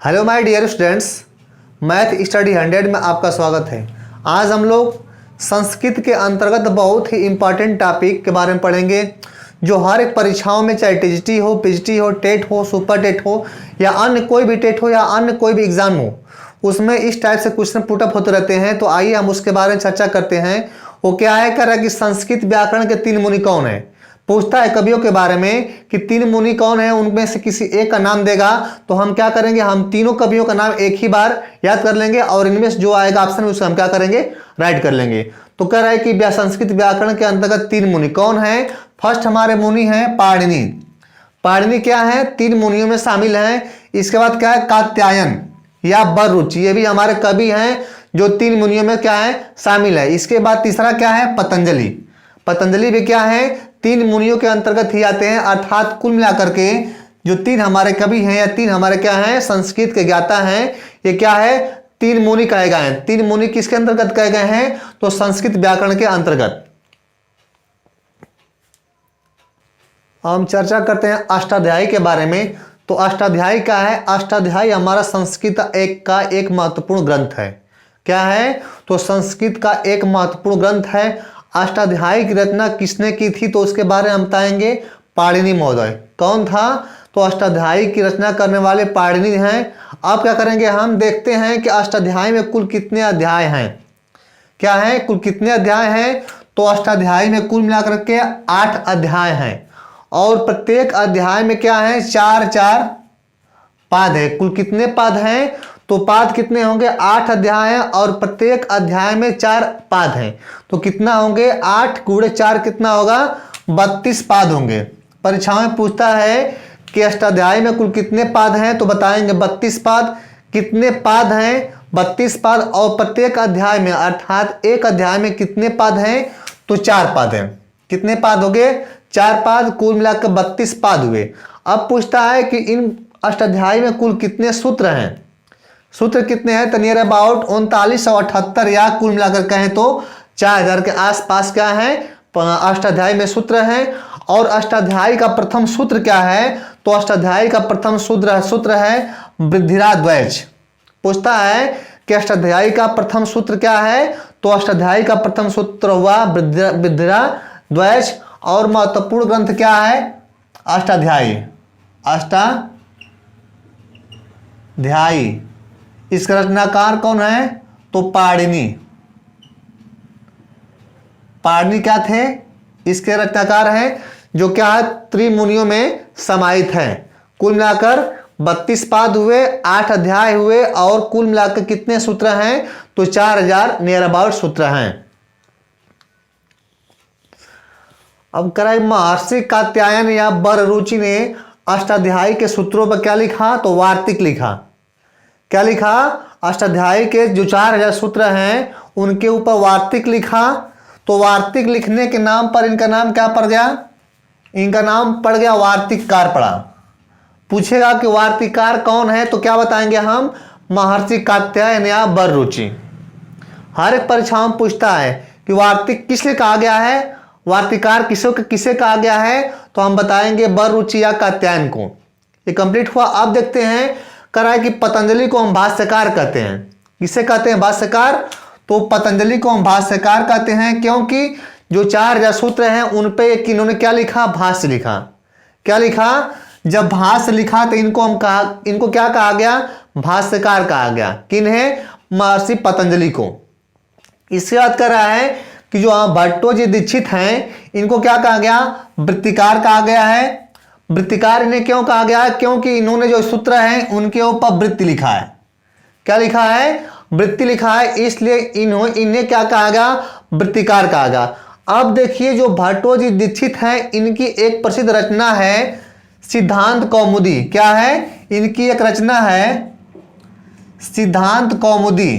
Hello my dear students, math study 100 में आपका स्वागत है। आज हम लोग संस्कृत के अंतर्गत बहुत ही इम्पॉर्टेंट टॉपिक के बारे में पढ़ेंगे जो हर एक परीक्षाओं में, चाहे टीजीटी हो, पीजीटी हो, टेट हो, सुपर टेट हो या अन्य कोई भी टेट हो या अन्य कोई भी एग्जाम हो, उसमें इस टाइप से क्वेश्चन पुटअप होते रहते हैं। तो आइए हम उसके बारे में चर्चा करते हैं। वो क्या है, कह रहा है कि संस्कृत व्याकरण के 3 मुनि कौन है। पूछता है कवियों के बारे में कि 3 मुनि कौन है, उनमें से किसी एक का नाम देगा। तो हम क्या करेंगे, हम तीनों कवियों का नाम एक ही बार याद कर लेंगे और इनमें से जो आएगा ऑप्शन उसको हम क्या करेंगे, राइट कर लेंगे। तो कह रहा है कि संस्कृत व्याकरण के अंतर्गत 3 मुनि कौन है। फर्स्ट हमारे मुनि हैं पाणिनि। पाणिनि क्या है, 3 मुनियों में शामिल हैं। इसके बाद क्या है, कात्यायन या बररुचि, ये भी हमारे कवि हैं जो 3 मुनियों में क्या है, शामिल है। इसके बाद तीसरा क्या है, पतंजलि। पतंजलि भी क्या है, 3 मुनियों के अंतर्गत ही आते हैं। अर्थात कुल मिलाकर के जो 3 हमारे कवि हैं या 3 हमारे क्या हैं, संस्कृत के ज्ञाता हैं, ये क्या है, 3 मुनि कहे गए हैं। 3 मुनि किसके अंतर्गत कहे गए हैं, तो संस्कृत व्याकरण के अंतर्गत। हम चर्चा करते हैं अष्टाध्यायी के बारे में। तो अष्टाध्यायी क्या है, अष्टाध्यायी हमारा संस्कृत का एक महत्वपूर्ण ग्रंथ है। क्या है, तो संस्कृत का एक महत्वपूर्ण ग्रंथ है। अष्टाध्यायी की रचना किसने की थी, तो उसके बारे में हम बताएंगे, पाणिनि महोदय। कौन था, तो अष्टाध्यायी की रचना करने वाले पाणिनि हैं। अब क्या करेंगे, हम देखते हैं कि अष्टाध्यायी में कुल कितने अध्याय हैं। क्या है, कुल कितने अध्याय हैं, तो अष्टाध्यायी में कुल मिलाकर के 8 अध्याय हैं और प्रत्येक अध्याय में क्या है, 4-4 पाद है। कुल कितने पाद हैं, तो पाद कितने होंगे, 8 अध्याय हैं और प्रत्येक अध्याय में 4 पाद हैं। तो कितना होंगे, 8 × 4 कितना होगा, 32 पाद होंगे। परीक्षाओं में पूछता है कि अष्टाध्याय में कुल कितने पाद हैं, तो बताएंगे 32 पाद। कितने पाद हैं, 32 पाद। और प्रत्येक अध्याय में अर्थात एक अध्याय में कितने पाद हैं, तो 4 पाद हैं। कितने पाद हो गए, 4 पाद। कुल मिलाकर 32 पाद हुए। अब पूछता है कि इन अष्टाध्यायी में कुल कितने सूत्र हैं। सूत्र कितने हैं, तो नियर अबाउट 3978 या कुल मिलाकर कहें तो 4000 के आसपास क्या है, अष्टाध्यायी में सूत्र हैं। और अष्टाध्यायी का प्रथम सूत्र क्या है, तो अष्टाध्यायी का प्रथम सूत्र है वृद्धिराद्वैच। पूछता है कि अष्टाध्यायी का प्रथम सूत्र क्या है, तो अष्टाध्यायी का प्रथम सूत्र हुआ वृद्धिराद्वैच। और महत्वपूर्ण ग्रंथ क्या है, अष्टाध्यायी। अष्टाध्यायी इसका रचनाकार कौन है, तो पाणिनि। पाणिनि क्या थे, इसके रचनाकार हैं जो क्या है, त्रिमुनियों में समाहित हैं। कुल मिलाकर 32 पाद हुए, 8 अध्याय हुए और कुल मिलाकर कितने सूत्र हैं, तो 4000 नियर अबाउट सूत्र हैं। अब कराए, महर्षि कात्यायन या बररुचि ने अष्टाध्यायी के सूत्रों पर क्या लिखा, तो वार्तिक लिखा। क्या लिखा, अष्टाध्यायी के जो 4000 सूत्र हैं उनके ऊपर वार्तिक लिखा। तो वार्तिक लिखने के नाम पर इनका नाम क्या पड़ गया, इनका नाम पड़ गया वार्तिककार पड़ा। पूछेगा कि वार्तिककार कौन है, तो क्या बताएंगे हम, महर्षि कात्यायन या बररुचि। हर एक परीक्षाओं में पूछता है कि वार्तिक किससे कहा गया है, वार्तिककार किसे कहा गया है, तो हम बताएंगे बररुचि या कात्यायन को। ये कंप्लीट हुआ। अब देखते हैं, कह रहा है कि पतंजलि को हम भाष्यकार कहते हैं। किसे कहते हैं, भाष्यकार। तो पतंजलि को हम भाष्यकार कहते हैं क्योंकि जो 4000 सूत्र हैं उन पे इन्होंने क्या लिखा, भाष्य लिखा। क्या लिखा, जब भाष्य लिखा तो इनको क्या कहा गया, भाष्यकार कहा गया। किन्हें, महर्षि पतंजलि को। इसके बाद कर रहा है कि जो भट्टोजी दीक्षित हैं इनको क्या कहा गया, वृत्तिकार कहा गया है। वृत्तिकार इन्हें क्यों कहा गया है, क्योंकि इन्होंने जो सूत्र हैं उनके ऊपर वृत्ति लिखा है। क्या लिखा है, वृत्ति लिखा है, इसलिए इन्हें क्या कहा गया, वृत्तिकार कहा गया। अब देखिए, जो भट्टोजी दीक्षित हैं इनकी एक प्रसिद्ध रचना है सिद्धांत कौमुदी। क्या है, इनकी एक रचना है सिद्धांत कौमुदी।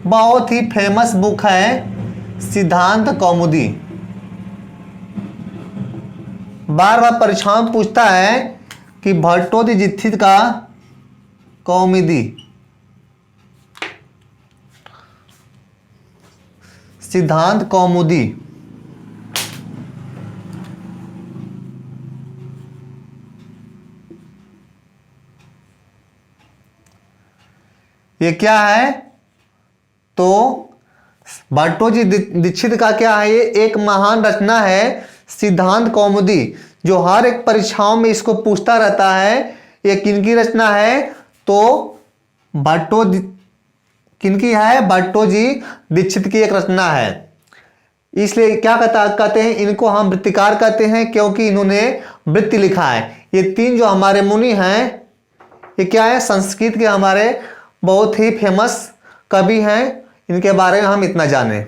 बहुत ही फेमस बुक है सिद्धांत कौमुदी। बार बार परीक्षाओं में पूछता है कि भट्टोजी दीक्षित का कौमुदी, सिद्धांत कौमुदी। ये क्या है? तो भट्टोजी दीक्षित का क्या है? ये एक महान रचना है, सिद्धांत कौमुदी, जो हर एक परीक्षाओं में इसको पूछता रहता है। ये किनकी रचना है? तो किनकी है? भट्टोजी दीक्षित की एक रचना है। इसलिए क्या कहते हैं इनको? हम वृत्तिकार कहते हैं, क्योंकि इन्होंने वृत्ति लिखा है। ये तीन जो हमारे मुनि हैं, ये क्या है? संस्कृत के हमारे बहुत ही फेमस कवि हैं। इनके बारे में हम इतना जानें।